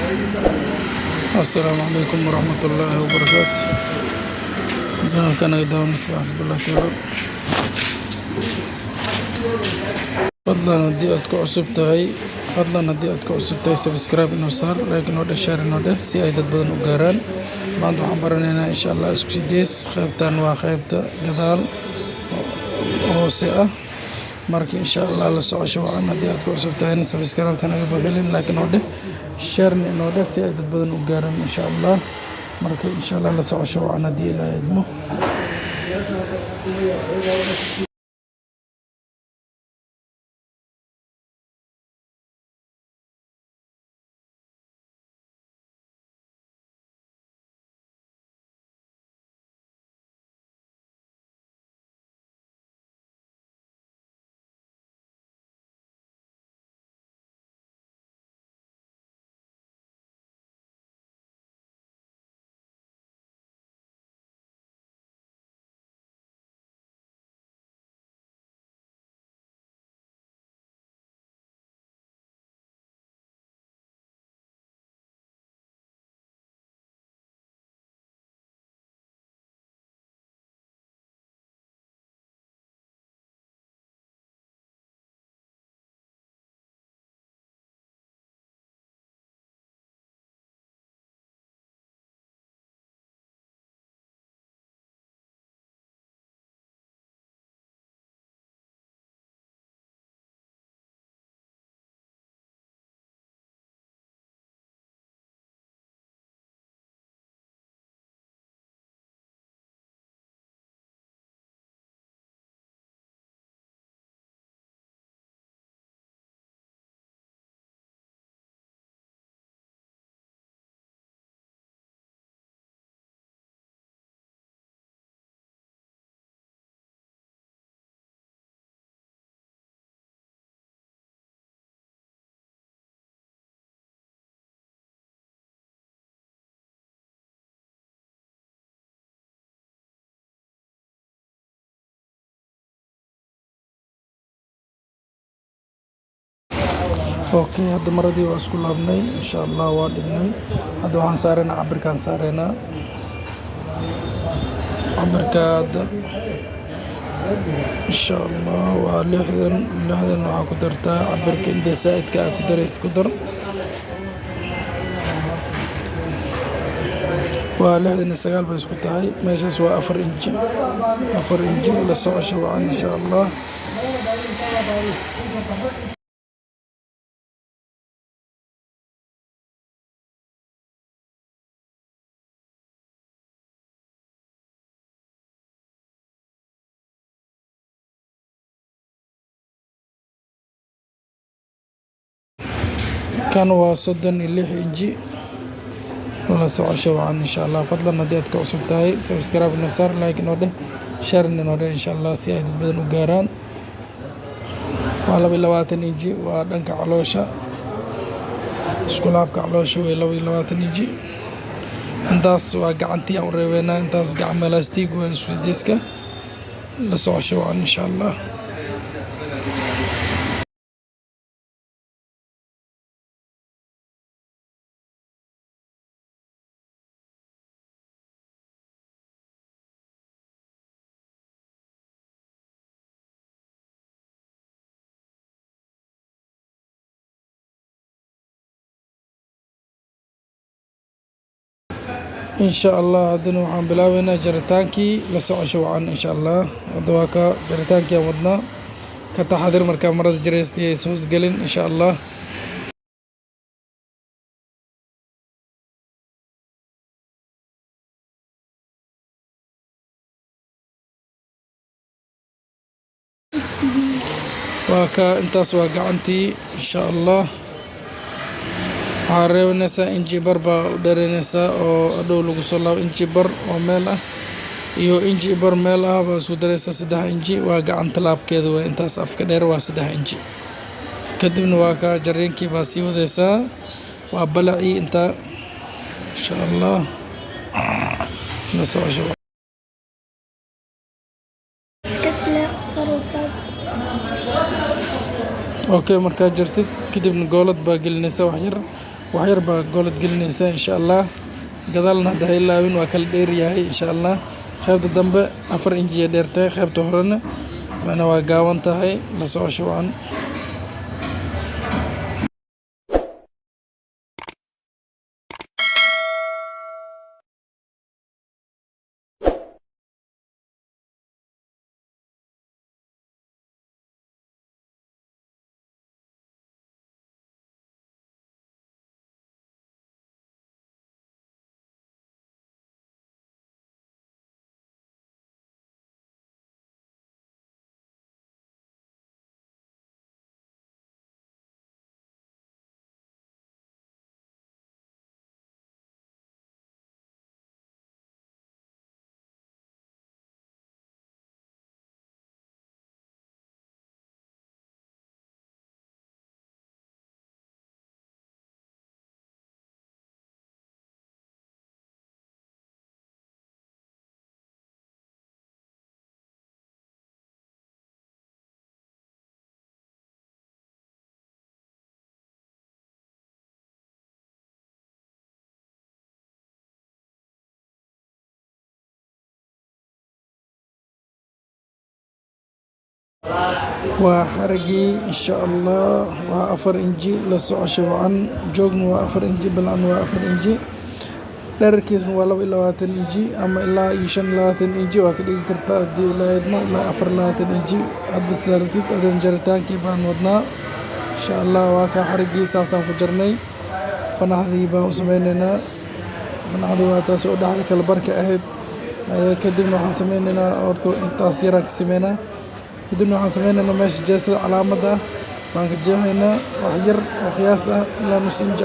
السلام عليكم ورحمة الله وبركاته. كان يداوم نسمع حسب الله تعالى. فضلا هدي أتكو عصبتهاي سبسكرايب إنه صار لكن وده شير إنه ده سي أيضا بدن وقاران ما عندو حبرنا إن شاء الله اسكسي ديس خيبتان وخيبتا قدال وسيئة marka insha Allah la socosho waxaan hadii aad ku cusubtahay subscribe tan aga bagalin laakiin oo share inoo si ay dad badan u gaaraan insha Allah marka insha Allah la socosho waxaan hadii la idmo اوكي هذا مرضي واسكو لابني ان شاء الله وادني هذا وحان سارنا عبركان سارنا عبركاد ان شاء الله ولحدن waxaa ku dartaa cabirka inta saa'idka ku dareys ku dar waa 69 bay isku tahay meeshaas waa 4 inji la socosho waa in sha Allah كان وصدن اللي إنجي ولا سعشوا عن إن شاء الله فضلا نديت كوسبتاي سبسكرايب نصار لايك نوده شير نوده إن شاء الله سيادة بدن وقاران ولا بلواتن إنجي ودنك علوشة سكولاب كعلوشة ولا بلواتن إنجي انتاس وقعنتي أو ريوينا انتاس قع ملاستيك وسويديسكا لسعشوا عن إن شاء الله إن شاء الله هذا وحن بلاوينا جرتانكي لسعشوا عن إن شاء الله ودواك جرتانكي ودنا كتحضر مركب مرض جريستي يسوس قلن إن شاء الله واكا انتاس واقعنتي إن شاء الله عاريونسا إنجي بربا ودرينسا أو أدو لغسولا إنجي بر وميلا iyo inji bar meel ah baa isku dareysa 3 inji waa gacanta laabkeedu waa intaas afka dheer waa 3 inji kadibna waa ka jareenkii baa sii wadaysaa waa balaci inta insha Allah nasoo shoo اوكي marka jartid kadibna goolad baa gelinaysa wax yar wax yar baa golad gelinaysaa insha allah. gadaalna hadda ha ilaawin waa kala dheer yahay insha allah. qaybta dambe 4 inji ay dheer tahay, qaybta horena waa gaaban tahay. la socosho wacan. waa xarigii insha allah. waa 4 inji. la socosho wacan. joogna waa 4 inji, balcan waa 4 inji, dhererkiisna waa 22 inji ama ilaa 25 inji waa ka dhigi kartaa haddii ilaahayna ilaa 24 inji hadba sidaa rabtid. adan jaritaankii baan wadnaa insha allah. waa ka xarigii saasaan ku jarnay. fanaxdii baan u sameynaynaa. fanaxdii waa taas oo dhexda kala barka ahayd. kadibna waxaan sameynaynaa horta intaas yaraan ka sameynaa. kadibna waxaan sameynaynaa meesha jeesada calaamadda ah baan ka jeexaynaa wax yar oo qiyaas ah ilaa nus inji.